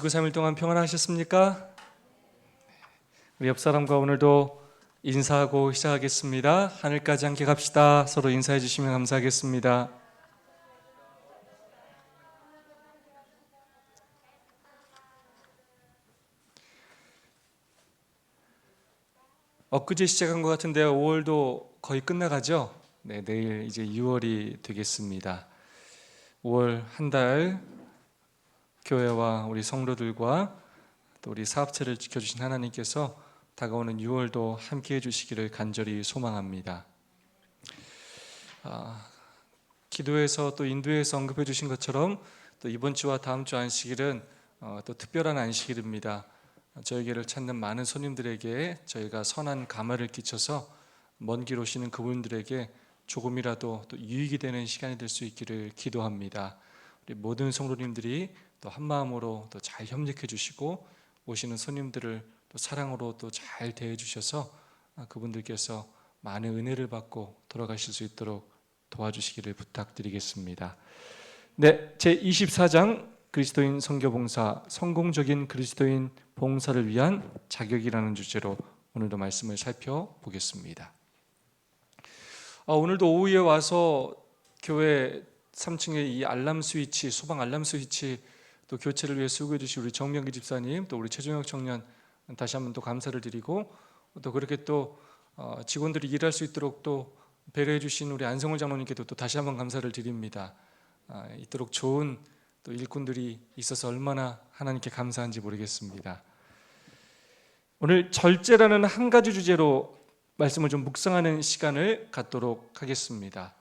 안식구 3일 동안 평안하셨습니까? 우리 옆 사람과 오늘도 인사하고 시작하겠습니다. 하늘까지 함께 갑시다. 서로 인사해 주시면 감사하겠습니다. 엊그제 시작한 것 같은데요. 5월도 거의 끝나가죠? 네, 내일 이제 6월이 되겠습니다. 5월 한 달 교회와 우리 성도들과 또 우리 사업체를 지켜주신 하나님께서 다가오는 6월도 함께해 주시기를 간절히 소망합니다. 기도에서 또 인도에서 언급해 주신 것처럼 또 이번 주와 다음 주 안식일은 또 특별한 안식일입니다. 저에게를 찾는 많은 손님들에게 저희가 선한 감화를 끼쳐서 먼 길 오시는 그분들에게 조금이라도 또 유익이 되는 시간이 될 수 있기를 기도합니다. 우리 모든 성도님들이 또 한 마음으로 또 잘 협력해 주시고 오시는 손님들을 또 사랑으로 또 잘 대해 주셔서 그분들께서 많은 은혜를 받고 돌아가실 수 있도록 도와주시기를 부탁드리겠습니다. 네, 제 24장 그리스도인 선교봉사, 성공적인 그리스도인 봉사를 위한 자격이라는 주제로 오늘도 말씀을 살펴보겠습니다. 오늘도 오후에 와서 교회 3층에 이 알람 스위치, 소방 알람 스위치 또 교체를 위해 수고해 주신 우리 정명기 집사님, 또 우리 최종혁 청년 다시 한번 또 감사를 드리고, 또 그렇게 또 직원들이 일할 수 있도록 또 배려해 주신 우리 안성훈 장로님께도 또 다시 한번 감사를 드립니다. 이토록 좋은 또 일꾼들이 있어서 얼마나 하나님께 감사한지 모르겠습니다. 오늘 절제라는 한 가지 주제로 말씀을 좀 묵상하는 시간을 갖도록 하겠습니다.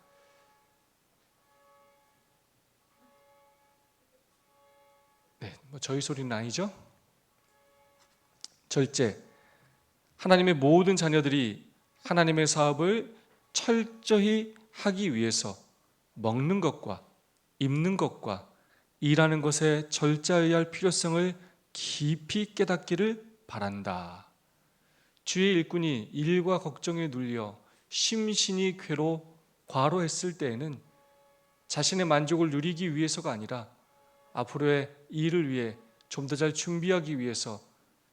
네, 저희 소리는 아니죠? 절제. 하나님의 모든 자녀들이 하나님의 사업을 철저히 하기 위해서 먹는 것과 입는 것과 일하는 것에 절제해야 할 필요성을 깊이 깨닫기를 바란다. 주의 일꾼이 일과 걱정에 눌려 심신이 과로했을 때에는 자신의 만족을 누리기 위해서가 아니라 앞으로의 일을 위해 좀 더 잘 준비하기 위해서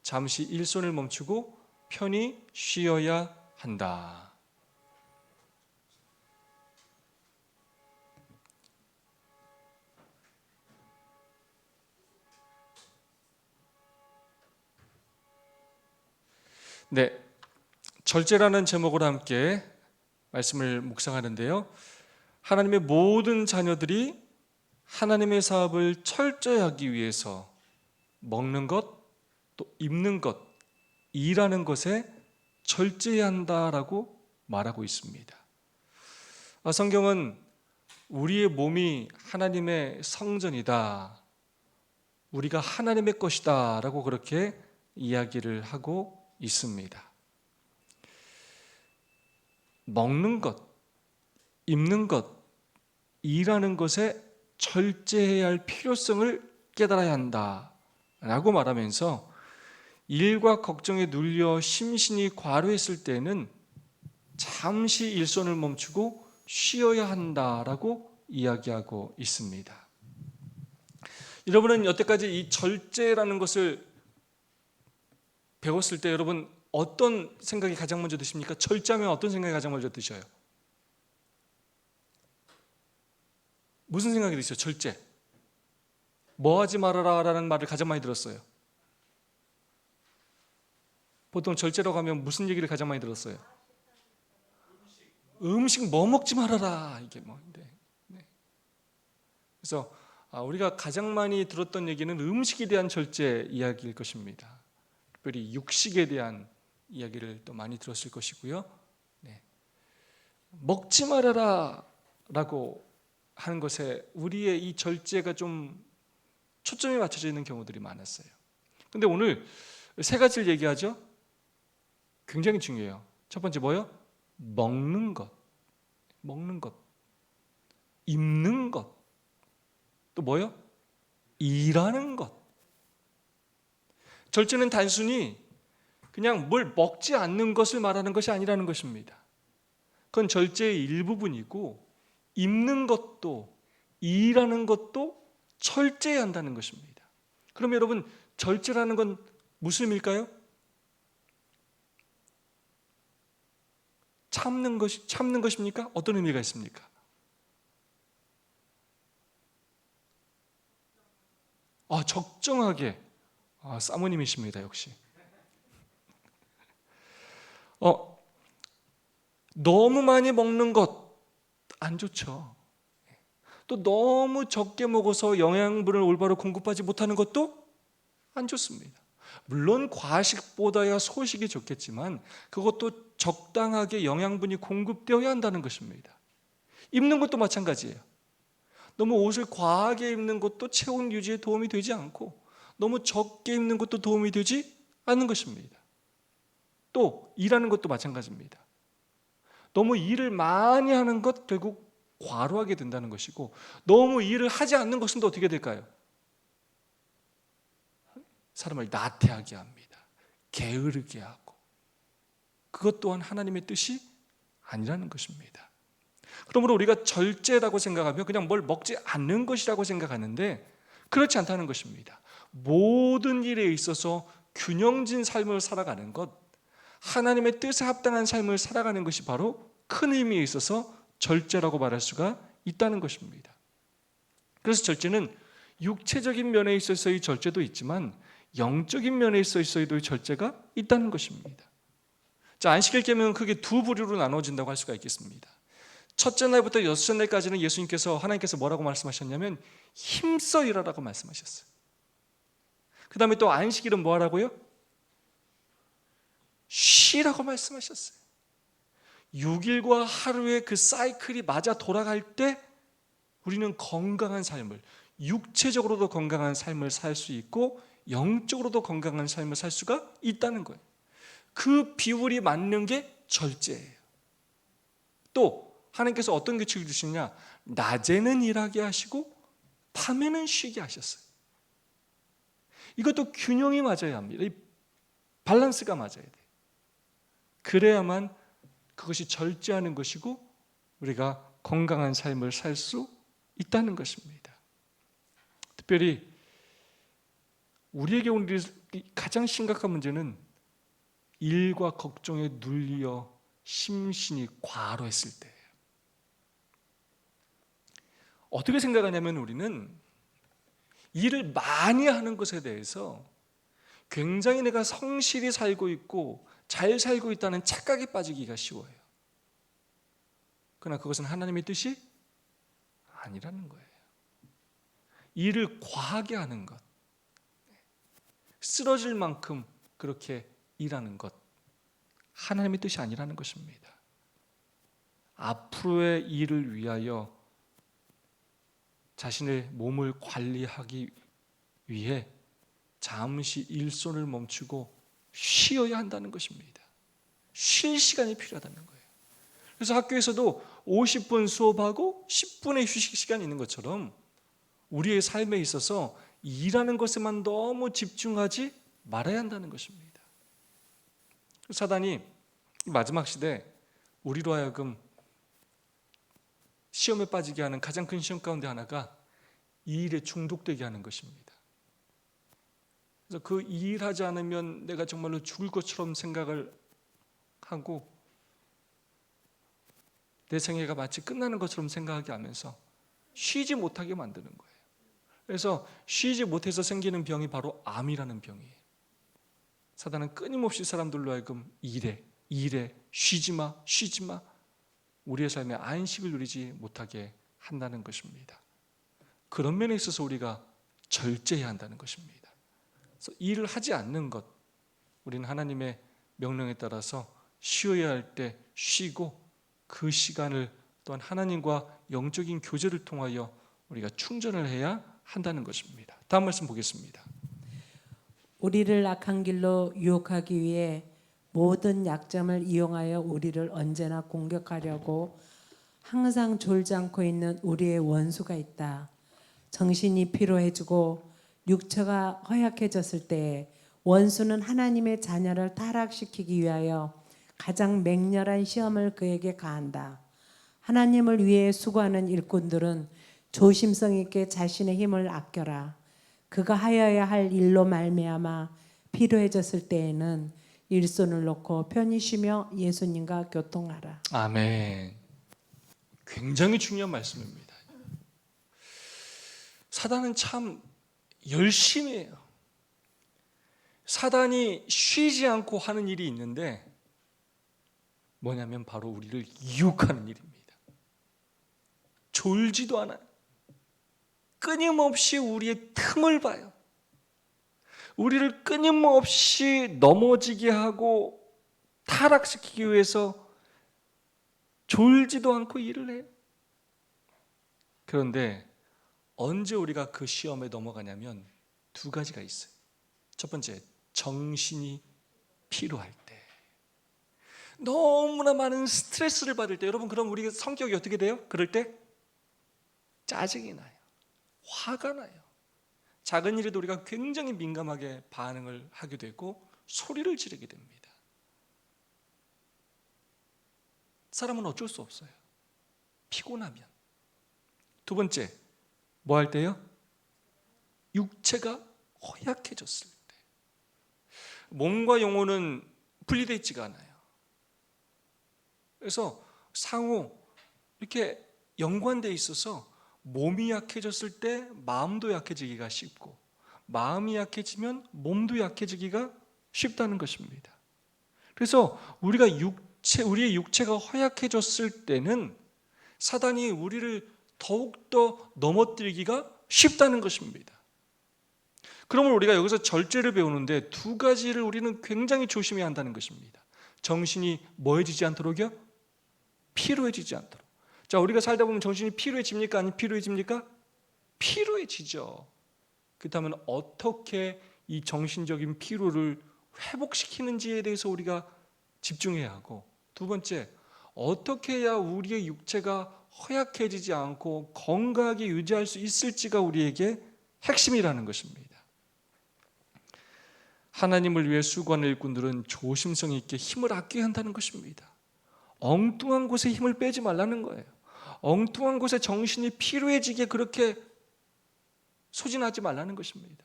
잠시 일손을 멈추고 편히 쉬어야 한다. 네, 절제라는 제목으로 함께 말씀을 묵상하는데요. 하나님의 모든 자녀들이 하나님의 사업을 철저히 하기 위해서 먹는 것, 또 입는 것, 일하는 것에 절제해야 한다라고 말하고 있습니다. 성경은 우리의 몸이 하나님의 성전이다, 우리가 하나님의 것이다 라고 그렇게 이야기를 하고 있습니다. 먹는 것, 입는 것, 일하는 것에 절제해야 할 필요성을 깨달아야 한다 라고 말하면서 일과 걱정에 눌려 심신이 과로했을 때는 잠시 일손을 멈추고 쉬어야 한다라고 이야기하고 있습니다. 여러분은 여태까지 이 절제라는 것을 배웠을 때 여러분 어떤 생각이 가장 먼저 드십니까? 절제하면 어떤 생각이 가장 먼저 드셔요? 무슨 생각이 드세요? 절제. 뭐 하지 말아라 라는 말을 가장 많이 들었어요. 보통 절제라고 하면 무슨 얘기를 가장 많이 들었어요? 음식 뭐 먹지 말아라, 이게 뭐인데. 네. 그래서 우리가 가장 많이 들었던 얘기는 음식에 대한 절제 이야기일 것입니다. 특별히 육식에 대한 이야기를 또 많이 들었을 것이고요. 네. 먹지 말아라 라고 하는 것에 우리의 이 절제가 좀 초점이 맞춰져 있는 경우들이 많았어요. 근데 오늘 세 가지를 얘기하죠. 굉장히 중요해요. 첫 번째 뭐요? 먹는 것, 입는 것, 또 뭐요? 일하는 것. 절제는 단순히 그냥 뭘 먹지 않는 것을 말하는 것이 아니라는 것입니다. 그건 절제의 일부분이고 입는 것도 일하는 것도 철저히 한다는 것입니다. 그럼 여러분, 절제라는 건 무슨 의미일까요? 참는 것입니까? 어떤 의미가 있습니까? 적정하게. 사모님이십니다, 역시. 너무 많이 먹는 것 안 좋죠. 또 너무 적게 먹어서 영양분을 올바로 공급하지 못하는 것도 안 좋습니다. 물론 과식보다야 소식이 좋겠지만 그것도 적당하게 영양분이 공급되어야 한다는 것입니다. 입는 것도 마찬가지예요. 너무 옷을 과하게 입는 것도 체온 유지에 도움이 되지 않고 너무 적게 입는 것도 도움이 되지 않는 것입니다. 또 일하는 것도 마찬가지입니다. 너무 일을 많이 하는 것 결국 과로하게 된다는 것이고, 너무 일을 하지 않는 것은 또 어떻게 될까요? 사람을 나태하게 합니다. 게으르게 하고. 그것 또한 하나님의 뜻이 아니라는 것입니다. 그러므로 우리가 절제라고 생각하면 그냥 뭘 먹지 않는 것이라고 생각하는데 그렇지 않다는 것입니다. 모든 일에 있어서 균형진 삶을 살아가는 것, 하나님의 뜻에 합당한 삶을 살아가는 것이 바로 큰 의미에 있어서 절제라고 말할 수가 있다는 것입니다. 그래서 절제는 육체적인 면에 있어서의 절제도 있지만 영적인 면에 있어서의 절제가 있다는 것입니다. 자, 안식일 계명은 크게 두 부류로 나눠진다고 할 수가 있겠습니다. 첫째 날부터 여섯째 날까지는 하나님께서 뭐라고 말씀하셨냐면 힘써 일하라고 말씀하셨어요. 그 다음에 또 안식일은 뭐 하라고요? 쉬라고 말씀하셨어요. 6일과 하루의 그 사이클이 맞아 돌아갈 때 우리는 건강한 삶을, 육체적으로도 건강한 삶을 살 수 있고 영적으로도 건강한 삶을 살 수가 있다는 거예요. 그 비율이 맞는 게 절제예요. 또 하나님께서 어떤 규칙을 주시느냐, 낮에는 일하게 하시고 밤에는 쉬게 하셨어요. 이것도 균형이 맞아야 합니다. 이 밸런스가 맞아야 돼요. 그래야만 그것이 절제하는 것이고 우리가 건강한 삶을 살 수 있다는 것입니다. 특별히 우리에게 오는 가장 심각한 문제는 일과 걱정에 눌려 심신이 과로했을 때예요. 어떻게 생각하냐면 우리는 일을 많이 하는 것에 대해서 굉장히 내가 성실히 살고 있고 잘 살고 있다는 착각에 빠지기가 쉬워요. 그러나 그것은 하나님의 뜻이 아니라는 거예요. 일을 과하게 하는 것, 쓰러질 만큼 그렇게 일하는 것, 하나님의 뜻이 아니라는 것입니다. 앞으로의 일을 위하여 자신의 몸을 관리하기 위해 잠시 일손을 멈추고 쉬어야 한다는 것입니다. 쉴 시간이 필요하다는 거예요. 그래서 학교에서도 50분 수업하고 10분의 휴식 시간이 있는 것처럼 우리의 삶에 있어서 일하는 것에만 너무 집중하지 말아야 한다는 것입니다. 사단이 마지막 시대 우리로 하여금 시험에 빠지게 하는 가장 큰 시험 가운데 하나가 이 일에 중독되게 하는 것입니다. 그래서 그 일하지 않으면 내가 정말로 죽을 것처럼 생각을 하고 내 생애가 마치 끝나는 것처럼 생각하게 하면서 쉬지 못하게 만드는 거예요. 그래서 쉬지 못해서 생기는 병이 바로 암이라는 병이에요. 사단은 끊임없이 사람들로 하여금 일해, 쉬지 마. 우리의 삶에 안식을 누리지 못하게 한다는 것입니다. 그런 면에 있어서 우리가 절제해야 한다는 것입니다. 그래서 일을 하지 않는 것, 우리는 하나님의 명령에 따라서 쉬어야 할 때 쉬고 그 시간을 또한 하나님과 영적인 교제를 통하여 우리가 충전을 해야 한다는 것입니다. 다음 말씀 보겠습니다. 우리를 악한 길로 유혹하기 위해 모든 약점을 이용하여 우리를 언제나 공격하려고 항상 졸지 않고 있는 우리의 원수가 있다. 정신이 피로해지고 육체가 허약해졌을 때 원수는 하나님의 자녀를 타락시키기 위하여 가장 맹렬한 시험을 그에게 가한다. 하나님을 위해 수고하는 일꾼들은 조심성 있게 자신의 힘을 아껴라. 그가 하여야 할 일로 말미암아 필요해졌을 때에는 일손을 놓고 편히 쉬며 예수님과 교통하라. 아멘. 굉장히 중요한 말씀입니다. 사단은 참 열심히 해요. 사단이 쉬지 않고 하는 일이 있는데 뭐냐면 바로 우리를 유혹하는 일입니다. 졸지도 않아요. 끊임없이 우리의 틈을 봐요. 우리를 끊임없이 넘어지게 하고 타락시키기 위해서 졸지도 않고 일을 해요. 그런데 언제 우리가 그 시험에 넘어가냐면 두 가지가 있어요. 첫 번째, 정신이 피로할 때. 너무나 많은 스트레스를 받을 때. 여러분, 그럼 우리 성격이 어떻게 돼요? 그럴 때 짜증이 나요. 화가 나요. 작은 일에도 우리가 굉장히 민감하게 반응을 하게 되고 소리를 지르게 됩니다. 사람은 어쩔 수 없어요. 피곤하면. 두 번째, 뭐 할 때요? 육체가 허약해졌을 때. 몸과 영혼은 분리되어 있지가 않아요. 그래서 상호 이렇게 연관되어 있어서 몸이 약해졌을 때 마음도 약해지기가 쉽고 마음이 약해지면 몸도 약해지기가 쉽다는 것입니다. 그래서 우리의 육체가 허약해졌을 때는 사단이 우리를 더욱더 넘어뜨리기가 쉽다는 것입니다. 그러면 우리가 여기서 절제를 배우는데 두 가지를 우리는 굉장히 조심해야 한다는 것입니다. 정신이 뭐해지지 않도록요? 피로해지지 않도록. 자, 우리가 살다 보면 정신이 피로해집니까? 아니면 피로해집니까? 피로해지죠. 그렇다면 어떻게 이 정신적인 피로를 회복시키는지에 대해서 우리가 집중해야 하고, 두 번째, 어떻게 해야 우리의 육체가 허약해지지 않고 건강하게 유지할 수 있을지가 우리에게 핵심이라는 것입니다. 하나님을 위해 수고하는 일꾼들은 조심성 있게 힘을 아껴야 한다는 것입니다. 엉뚱한 곳에 힘을 빼지 말라는 거예요. 엉뚱한 곳에 정신이 피로해지게 그렇게 소진하지 말라는 것입니다.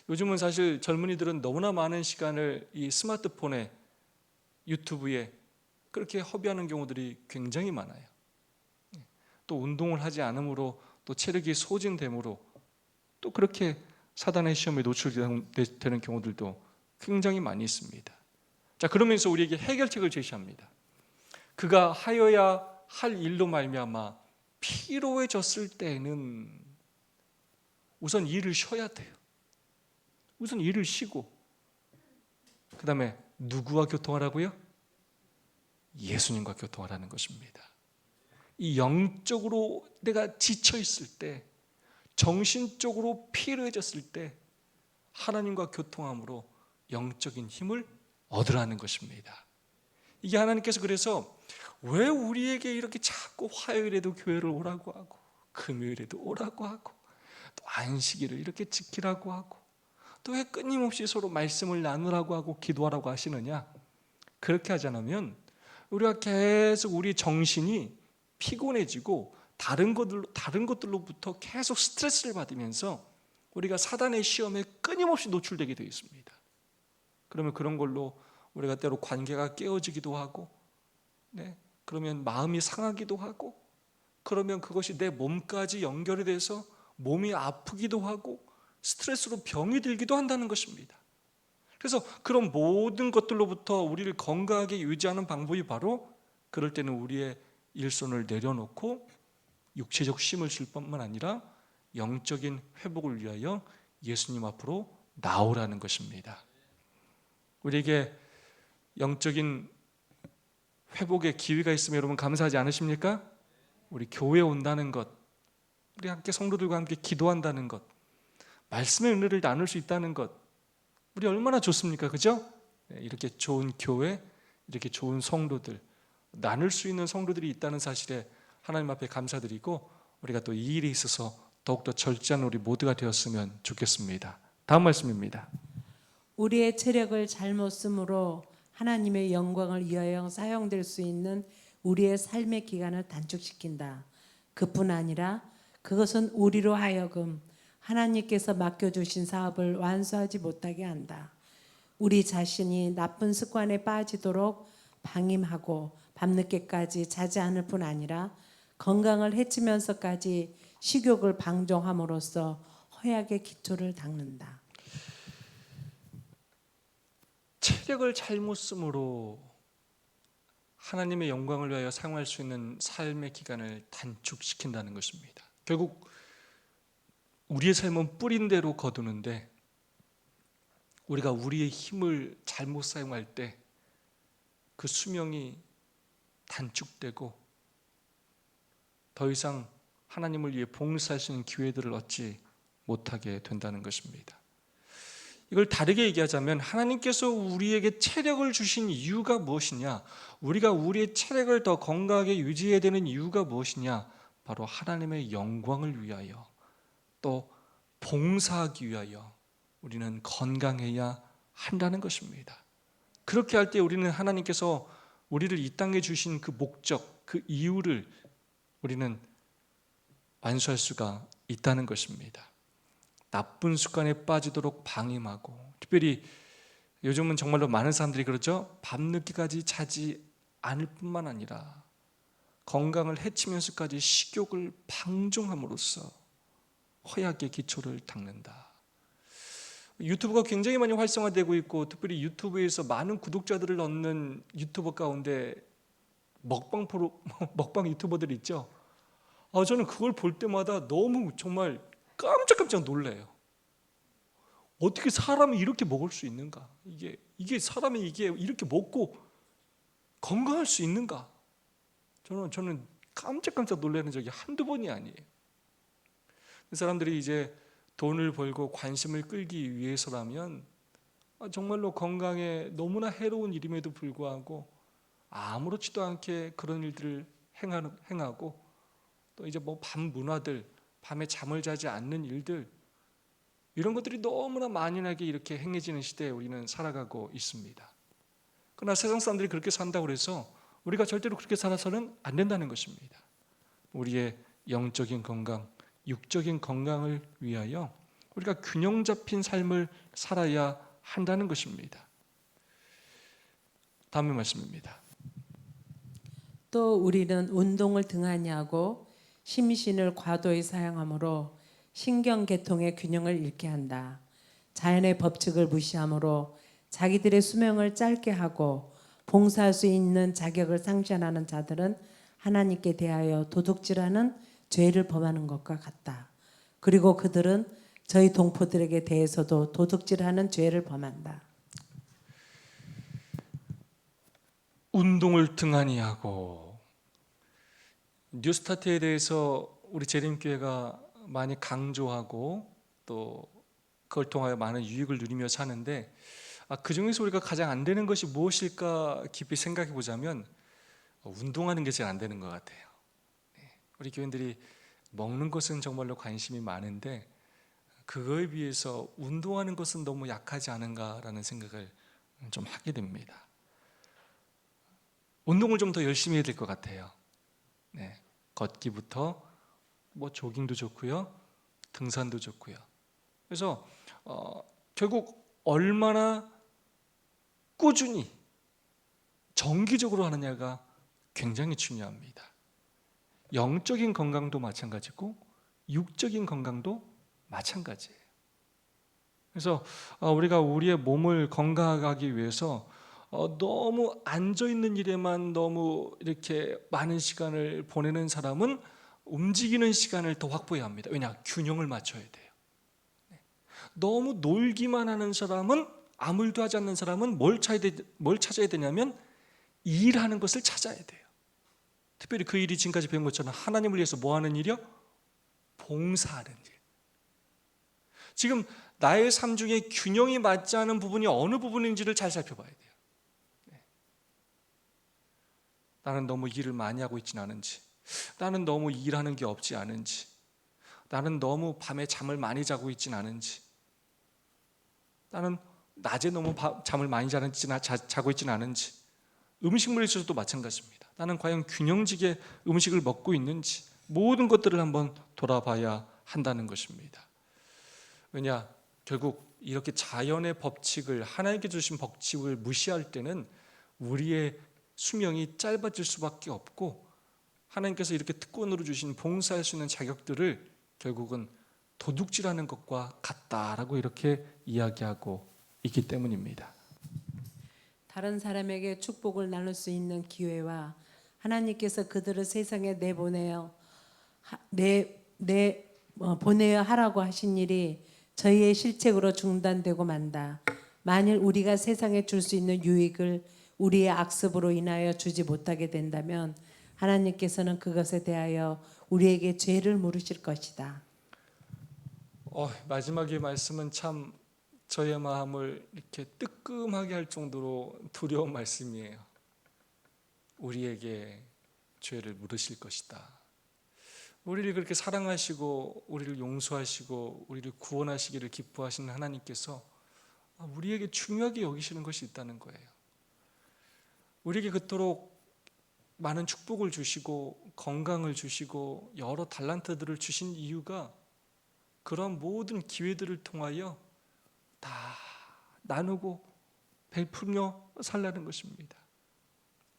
요즘은 사실 젊은이들은 너무나 많은 시간을 이 스마트폰에, 유튜브에 그렇게 허비하는 경우들이 굉장히 많아요. 또 운동을 하지 않으므로 또 체력이 소진되므로 또 그렇게 사단의 시험에 노출되는 경우들도 굉장히 많이 있습니다. 자, 그러면서 우리에게 해결책을 제시합니다. 그가 하여야 할 일로 말미암아 피로해졌을 때는 우선 일을 쉬어야 돼요. 우선 일을 쉬고 그 다음에 누구와 교통하라고요? 예수님과 교통하라는 것입니다. 이 영적으로 내가 지쳐있을 때, 정신적으로 피로해졌을 때 하나님과 교통함으로 영적인 힘을 얻으라는 것입니다. 이게 하나님께서 그래서 왜 우리에게 이렇게 자꾸 화요일에도 교회를 오라고 하고 금요일에도 오라고 하고 또 안식일을 이렇게 지키라고 하고 또 왜 끊임없이 서로 말씀을 나누라고 하고 기도하라고 하시느냐? 그렇게 하지 않으면 우리가 계속 우리 정신이 피곤해지고 다른 것들로부터 계속 스트레스를 받으면서 우리가 사단의 시험에 끊임없이 노출되게 되어 있습니다. 그러면 그런 걸로 우리가 때로 관계가 깨어지기도 하고, 그러면 마음이 상하기도 하고, 그러면 그것이 내 몸까지 연결이 돼서 몸이 아프기도 하고 스트레스로 병이 들기도 한다는 것입니다. 그래서 그런 모든 것들로부터 우리를 건강하게 유지하는 방법이 바로 그럴 때는 우리의 일손을 내려놓고 육체적 쉼을 쉴 뿐만 아니라 영적인 회복을 위하여 예수님 앞으로 나오라는 것입니다. 우리에게 영적인 회복의 기회가 있으면 여러분 감사하지 않으십니까? 우리 교회에 온다는 것, 우리 함께 성도들과 함께 기도한다는 것, 말씀의 은혜를 나눌 수 있다는 것, 우리 얼마나 좋습니까? 그죠? 이렇게 좋은 교회, 이렇게 좋은 성도들, 나눌 수 있는 성도들이 있다는 사실에 하나님 앞에 감사드리고 우리가 또 이 일에 있어서 더욱더 절제하는 우리 모두가 되었으면 좋겠습니다. 다음 말씀입니다. 우리의 체력을 잘못 쓰므로 하나님의 영광을 위하여 사용될 수 있는 우리의 삶의 기간을 단축시킨다. 그뿐 아니라 그것은 우리로 하여금 하나님께서 맡겨주신 사업을 완수하지 못하게 한다. 우리 자신이 나쁜 습관에 빠지도록 방임하고 밤늦게까지 자지 않을 뿐 아니라 건강을 해치면서까지 식욕을 방종함으로써 허약의 기초를 닦는다. 체력을 잘못 쓰므로 하나님의 영광을 위하여 사용할 수 있는 삶의 기간을 단축시킨다는 것입니다. 결국 우리의 삶은 뿌린 대로 거두는데 우리가 우리의 힘을 잘못 사용할 때 그 수명이 단축되고 더 이상 하나님을 위해 봉사할 수 있는 기회들을 얻지 못하게 된다는 것입니다. 이걸 다르게 얘기하자면 하나님께서 우리에게 체력을 주신 이유가 무엇이냐, 우리가 우리의 체력을 더 건강하게 유지해야 되는 이유가 무엇이냐, 바로 하나님의 영광을 위하여 또 봉사하기 위하여 우리는 건강해야 한다는 것입니다. 그렇게 할 때 우리는 하나님께서 우리를 이 땅에 주신 그 목적, 그 이유를 우리는 완수할 수가 있다는 것입니다. 나쁜 습관에 빠지도록 방임하고, 특별히 요즘은 정말로 많은 사람들이 그러죠. 밤늦게까지 자지 않을 뿐만 아니라 건강을 해치면서까지 식욕을 방종함으로써 허약의 기초를 닦는다. 유튜브가 굉장히 많이 활성화되고 있고, 특별히 유튜브에서 많은 구독자들을 얻는 유튜버 가운데 먹방 유튜버들 있죠. 저는 그걸 볼 때마다 너무 정말 깜짝깜짝 놀라요. 어떻게 사람이 이렇게 먹을 수 있는가? 이게 사람이 이렇게 먹고 건강할 수 있는가? 저는 깜짝깜짝 놀라는 적이 한두 번이 아니에요. 사람들이 이제 돈을 벌고 관심을 끌기 위해서라면 정말로 건강에 너무나 해로운 일임에도 불구하고 아무렇지도 않게 그런 일들을 행하고, 또 이제 밤 문화들, 밤에 잠을 자지 않는 일들, 이런 것들이 너무나 만연하게 이렇게 행해지는 시대에 우리는 살아가고 있습니다. 그러나 세상 사람들이 그렇게 산다고 해서 우리가 절대로 그렇게 살아서는 안 된다는 것입니다. 우리의 영적인 건강, 육적인 건강을 위하여 우리가 균형 잡힌 삶을 살아야 한다는 것입니다. 다음의 말씀입니다. 또 우리는 운동을 등한히 하고 심신을 과도히 사용함으로 신경계통의 균형을 잃게 한다. 자연의 법칙을 무시함으로 자기들의 수명을 짧게 하고 봉사할 수 있는 자격을 상실하는 자들은 하나님께 대하여 도둑질하는 죄를 범하는 것과 같다. 그리고 그들은 저희 동포들에게 대해서도 도둑질하는 죄를 범한다. 운동을 등한히 하고, 뉴스타트에 대해서 우리 재림교회가 많이 강조하고 또 그걸 통하여 많은 유익을 누리며 사는데, 그 중에서 우리가 가장 안 되는 것이 무엇일까 깊이 생각해 보자면 운동하는 게 제일 안 되는 것 같아요. 우리 교인들이 먹는 것은 정말로 관심이 많은데 그거에 비해서 운동하는 것은 너무 약하지 않은가라는 생각을 좀 하게 됩니다. 운동을 좀 더 열심히 해야 될 것 같아요. 걷기부터 조깅도 좋고요, 등산도 좋고요. 그래서 결국 얼마나 꾸준히 정기적으로 하느냐가 굉장히 중요합니다. 영적인 건강도 마찬가지고 육적인 건강도 마찬가지예요. 그래서 우리가 우리의 몸을 건강하게 위해서 너무 앉아있는 일에만 너무 이렇게 많은 시간을 보내는 사람은 움직이는 시간을 더 확보해야 합니다. 왜냐? 균형을 맞춰야 돼요. 너무 놀기만 하는 사람은, 아무 일도 하지 않는 사람은 뭘 찾아야 되냐면 일하는 것을 찾아야 돼요. 특별히 그 일이 지금까지 배운 것처럼 하나님을 위해서 뭐 하는 일이요? 봉사하는 일. 지금 나의 삶 중에 균형이 맞지 않은 부분이 어느 부분인지를 잘 살펴봐야 돼요. 나는 너무 일을 많이 하고 있지는 않은지, 나는 너무 일하는 게 없지 않은지, 나는 너무 밤에 잠을 많이 자고 있지는 않은지, 나는 낮에 너무 잠을 많이 자고 있지는 않은지, 음식물에 있어서도 마찬가지입니다. 나는 과연 균형지게 음식을 먹고 있는지, 모든 것들을 한번 돌아봐야 한다는 것입니다. 왜냐? 결국 이렇게 자연의 법칙을, 하나님께 주신 법칙을 무시할 때는 우리의 수명이 짧아질 수밖에 없고, 하나님께서 이렇게 특권으로 주신 봉사할 수 있는 자격들을 결국은 도둑질하는 것과 같다라고 이렇게 이야기하고 있기 때문입니다. 다른 사람에게 축복을 나눌 수 있는 기회와 하나님께서 그들을 세상에 보내야 하라고 하신 일이 저희의 실책으로 중단되고 만다. 만일 우리가 세상에 줄 수 있는 유익을 우리의 악습으로 인하여 주지 못하게 된다면 하나님께서는 그것에 대하여 우리에게 죄를 물으실 것이다. 마지막의 말씀은 참 저의 마음을 이렇게 뜨끔하게 할 정도로 두려운 말씀이에요. 우리에게 죄를 물으실 것이다. 우리를 그렇게 사랑하시고 우리를 용서하시고 우리를 구원하시기를 기뻐하시는 하나님께서 우리에게 중요하게 여기시는 것이 있다는 거예요. 우리에게 그토록 많은 축복을 주시고 건강을 주시고 여러 달란트들을 주신 이유가 그런 모든 기회들을 통하여 다 나누고 베풀며 살라는 것입니다.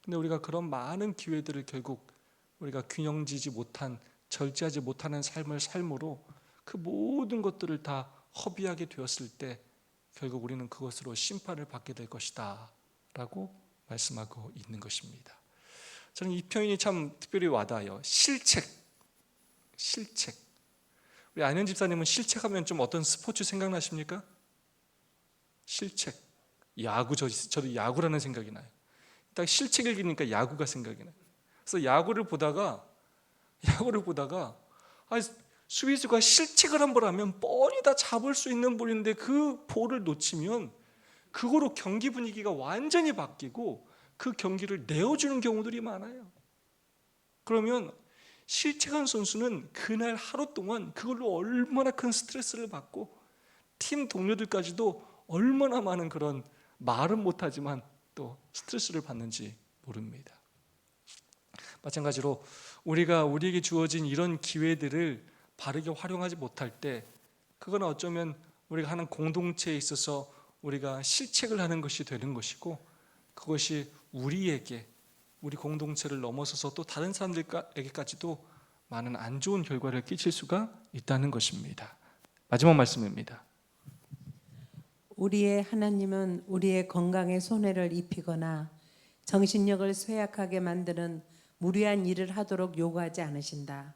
근데 우리가 그런 많은 기회들을 결국 우리가 균형지지 못한, 절제하지 못하는 삶을 삶으로 그 모든 것들을 다 허비하게 되었을 때 결국 우리는 그것으로 심판을 받게 될 것이다 라고 말씀하고 있는 것입니다. 저는 이 표현이 참 특별히 와닿아요. 실책. 우리 안현 집사님은 실책하면 좀 어떤 스포츠 생각나십니까? 실책. 야구, 저도 야구라는 생각이 나요. 딱 실책 읽으니까 야구가 생각이 나요. 그래서 야구를 보다가 수비수가 실책을 한 번 하면 뻔히 다 잡을 수 있는 볼인데 그 볼을 놓치면 그거로 경기 분위기가 완전히 바뀌고 그 경기를 내어주는 경우들이 많아요. 그러면 실책한 선수는 그날 하루 동안 그걸로 얼마나 큰 스트레스를 받고 팀 동료들까지도 얼마나 많은 그런 말은 못하지만 또 스트레스를 받는지 모릅니다. 마찬가지로 우리에게 주어진 이런 기회들을 바르게 활용하지 못할 때 그건 어쩌면 우리가 하는 공동체에 있어서 우리가 실책을 하는 것이 되는 것이고, 그것이 우리 공동체를 넘어서서 또 다른 사람들에게까지도 많은 안 좋은 결과를 끼칠 수가 있다는 것입니다. 마지막 말씀입니다. 우리의 하나님은 우리의 건강에 손해를 입히거나 정신력을 쇠약하게 만드는 무리한 일을 하도록 요구하지 않으신다.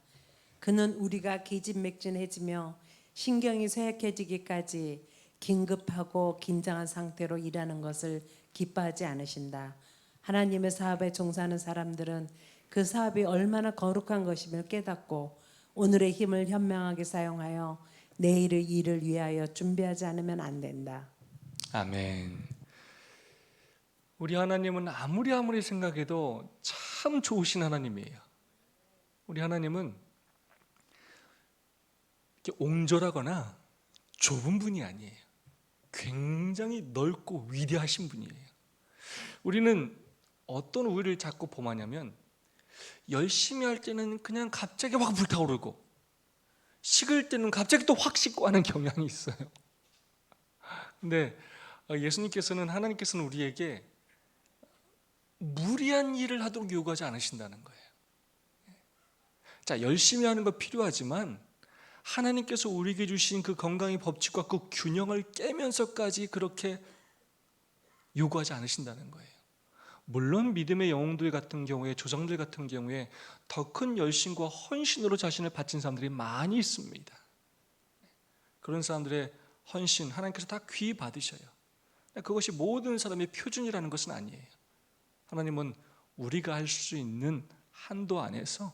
그는 우리가 기진맥진해지며 신경이 쇠약해지기까지 긴급하고 긴장한 상태로 일하는 것을 기뻐하지 않으신다. 하나님의 사업에 종사하는 사람들은 그 사업이 얼마나 거룩한 것임을 깨닫고 오늘의 힘을 현명하게 사용하여 내일의 일을 위하여 준비하지 않으면 안 된다. 아멘. 우리 하나님은 아무리 생각해도 참 좋으신 하나님이에요. 우리 하나님은 이렇게 옹졸하거나 좁은 분이 아니에요. 굉장히 넓고 위대하신 분이에요. 우리는 어떤 우위를 자꾸 범하냐면 열심히 할 때는 그냥 갑자기 확 불타오르고 식을 때는 갑자기 또 확 식고 하는 경향이 있어요. 근데 하나님께서는 우리에게 무리한 일을 하도록 요구하지 않으신다는 거예요. 자, 열심히 하는 거 필요하지만 하나님께서 우리에게 주신 그 건강의 법칙과 그 균형을 깨면서까지 그렇게 요구하지 않으신다는 거예요. 물론 믿음의 영웅들 같은 경우에, 조상들 같은 경우에 더 큰 열심과 헌신으로 자신을 바친 사람들이 많이 있습니다. 그런 사람들의 헌신 하나님께서 다 귀히 받으셔요. 그것이 모든 사람의 표준이라는 것은 아니에요. 하나님은 우리가 할 수 있는 한도 안에서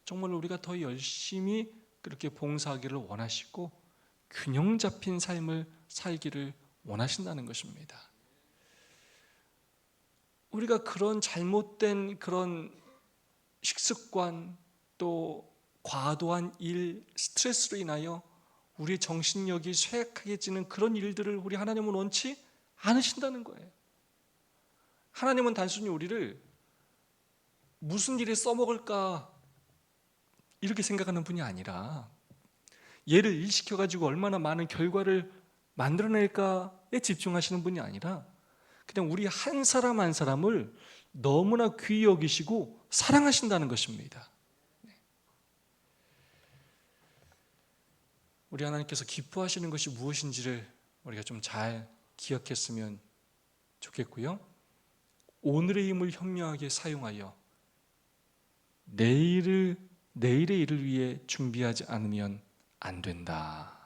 정말 우리가 더 열심히 그렇게 봉사하기를 원하시고 균형 잡힌 삶을 살기를 원하신다는 것입니다. 우리가 그런 잘못된 그런 식습관, 또 과도한 일, 스트레스로 인하여 우리의 정신력이 쇠약해지는 그런 일들을 우리 하나님은 원치 않으신다는 거예요. 하나님은 단순히 우리를 무슨 일에 써먹을까 이렇게 생각하는 분이 아니라 얘를 일시켜가지고 얼마나 많은 결과를 만들어낼까에 집중하시는 분이 아니라 그냥 우리 한 사람 한 사람을 너무나 귀히 여기시고 사랑하신다는 것입니다. 우리 하나님께서 기뻐하시는 것이 무엇인지를 우리가 좀 잘 기억했으면 좋겠고요. 오늘의 힘을 현명하게 사용하여 내일의 일을 위해 준비하지 않으면 안 된다.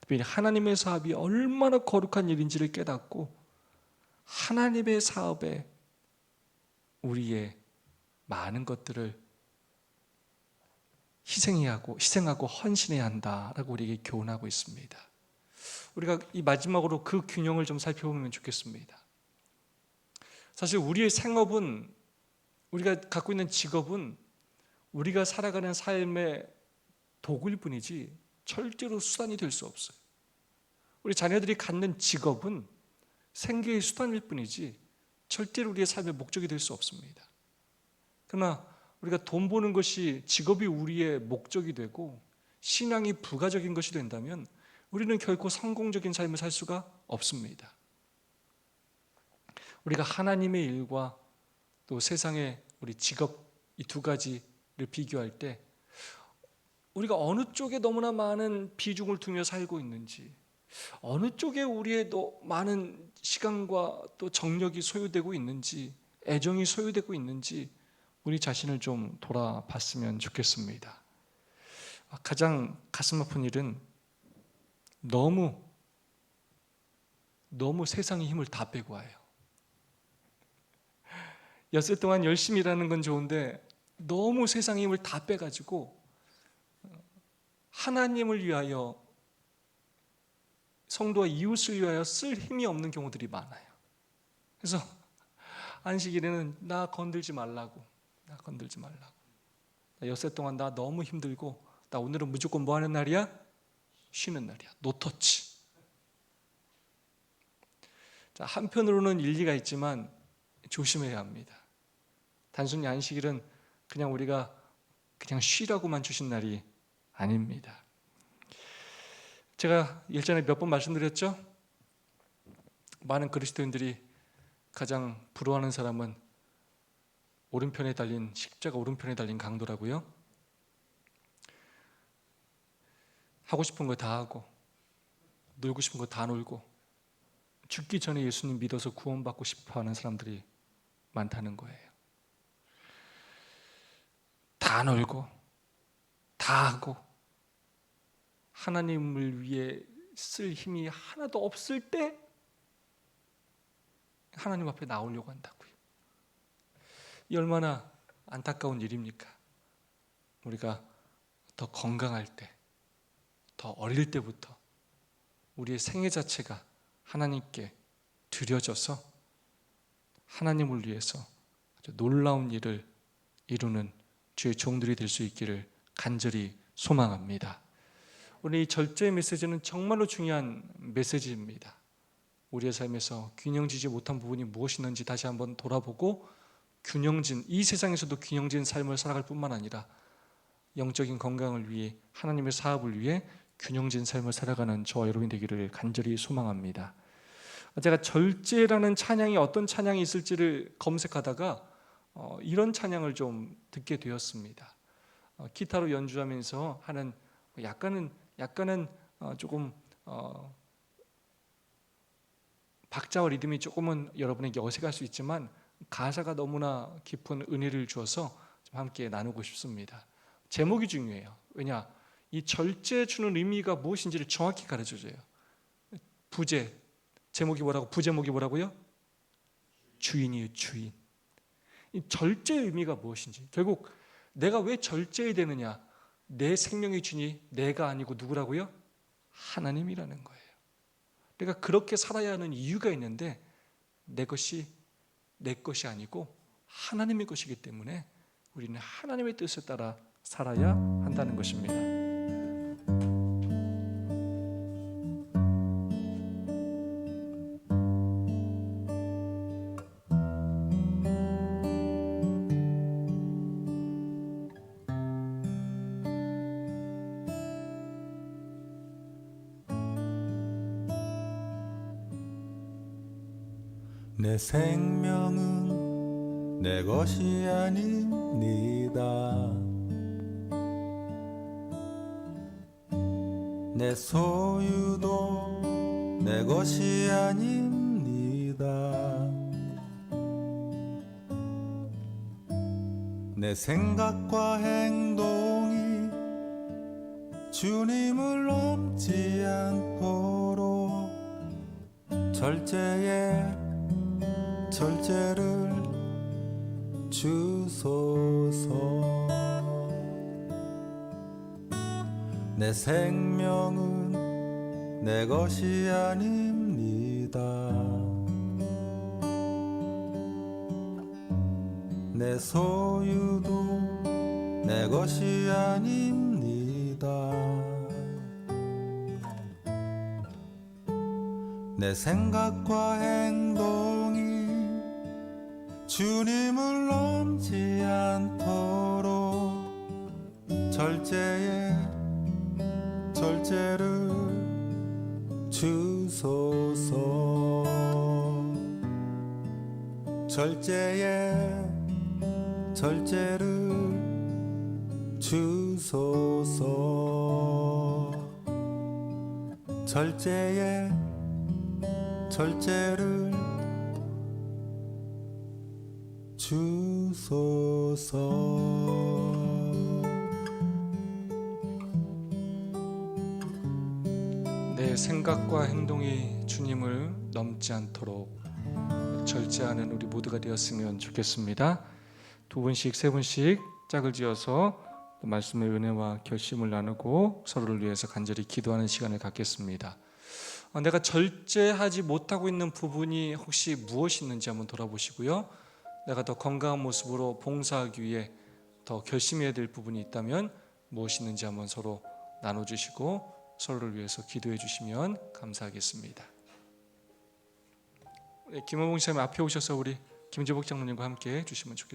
특별히 하나님의 사업이 얼마나 거룩한 일인지를 깨닫고 하나님의 사업에 우리의 많은 것들을 희생하고 헌신해야 한다라고 우리에게 교훈하고 있습니다. 우리가 이 마지막으로 그 균형을 좀 살펴보면 좋겠습니다. 사실 우리의 생업은, 우리가 갖고 있는 직업은 우리가 살아가는 삶의 도구일 뿐이지 절대로 수단이 될 수 없어요. 우리 자녀들이 갖는 직업은 생계의 수단일 뿐이지 절대로 우리의 삶의 목적이 될 수 없습니다. 그러나 우리가 돈 버는 것이, 직업이 우리의 목적이 되고 신앙이 부가적인 것이 된다면 우리는 결코 성공적인 삶을 살 수가 없습니다. 우리가 하나님의 일과 또 세상의 우리 직업, 이 두 가지를 비교할 때 우리가 어느 쪽에 너무나 많은 비중을 두며 살고 있는지, 어느 쪽에 우리의 또 많은 시간과 또 정력이 소요되고 있는지, 애정이 소요되고 있는지 우리 자신을 좀 돌아봤으면 좋겠습니다. 가장 가슴 아픈 일은 너무 세상의 힘을 다 빼고 와요. 엿새 동안 열심히 일하는 건 좋은데 너무 세상의 힘을 다 빼가지고 하나님을 위하여, 성도와 이웃을 위하여 쓸 힘이 없는 경우들이 많아요. 그래서 안식일에는 나 건들지 말라고. 엿새 동안 나 너무 힘들고 나 오늘은 무조건 뭐 하는 날이야? 쉬는 날이야. 노터치. 자, 한편으로는 일리가 있지만 조심해야 합니다. 단순히 안식일은 그냥 우리가 그냥 쉬라고만 주신 날이 아닙니다. 제가 예전에 몇 번 말씀드렸죠? 많은 그리스도인들이 가장 부러워하는 사람은 십자가 오른편에 달린 강도라고요. 하고 싶은 거 다 하고 놀고 싶은 거 다 놀고 죽기 전에 예수님 믿어서 구원받고 싶어하는 사람들이 많다는 거예요. 다 놀고 다 하고 하나님을 위해 쓸 힘이 하나도 없을 때 하나님 앞에 나오려고 한다고요. 이 얼마나 안타까운 일입니까? 우리가 더 건강할 때, 더 어릴 때부터 우리의 생애 자체가 하나님께 드려져서 하나님을 위해서 아주 놀라운 일을 이루는 주의 종들이 될 수 있기를 간절히 소망합니다. 오늘 이 절제의 메시지는 정말로 중요한 메시지입니다. 우리의 삶에서 균형지지 못한 부분이 무엇이 있는지 다시 한번 돌아보고 이 세상에서도 균형진 삶을 살아갈 뿐만 아니라 영적인 건강을 위해, 하나님의 사업을 위해 균형진 삶을 살아가는 저와 여러분이 되기를 간절히 소망합니다. 제가 절제라는 찬양이 어떤 찬양이 있을지를 검색하다가 이런 찬양을 좀 듣게 되었습니다. 기타로 연주하면서 하는 약간은 조금 박자와 리듬이 조금은 여러분에게 어색할 수 있지만 가사가 너무나 깊은 은혜를 주어서 좀 함께 나누고 싶습니다. 제목이 중요해요. 왜냐? 이 절제에 주는 의미가 무엇인지를 정확히 가르쳐줘요. 제목이 뭐라고? 부제목이 뭐라고요? 주인이에요, 주인. 이 절제의 의미가 무엇인지, 결국 내가 왜 절제해야 되느냐? 내 생명의 주인이 내가 아니고 누구라고요? 하나님이라는 거예요. 내가 그렇게 살아야 하는 이유가 있는데 내 것이 내 것이 아니고 하나님의 것이기 때문에 우리는 하나님의 뜻에 따라 살아야 한다는 것입니다. 내 생명은 내 것이 아닙니다. 내 소유도 내 것이 아닙니다. 내 생각과 행동이 주님을 넘지 않도록 절제에 절제를 주소서. 내 생명은 내 것이 아닙니다. 내 소유도 내 것이 아닙니다. 내 생각과 행동이 주님을 넘지 않도록 절제에 절제를 주소서. 절제에 절제를 주소서. 절제에 절제를 주소서. 내 생각과 행동이 주님을 넘지 않도록 절제하는 우리 모두가 되었으면 좋겠습니다. 두 분씩 세 분씩 짝을 지어서 말씀의 은혜와 결심을 나누고 서로를 위해서 간절히 기도하는 시간을 갖겠습니다. 내가 절제하지 못하고 있는 부분이 혹시 무엇이 있는지 한번 돌아보시고요. 내가 더 건강한 모습으로 봉사하기 위해 더 결심해야 될 부분이 있다면 무엇이 있는지 한번 서로 나눠주시고 서로를 위해서 기도해 주시면 감사하겠습니다. 김원봉 목사님 앞에 오셔서 우리 김재복 장로님과 함께 해주시면 좋겠습니다.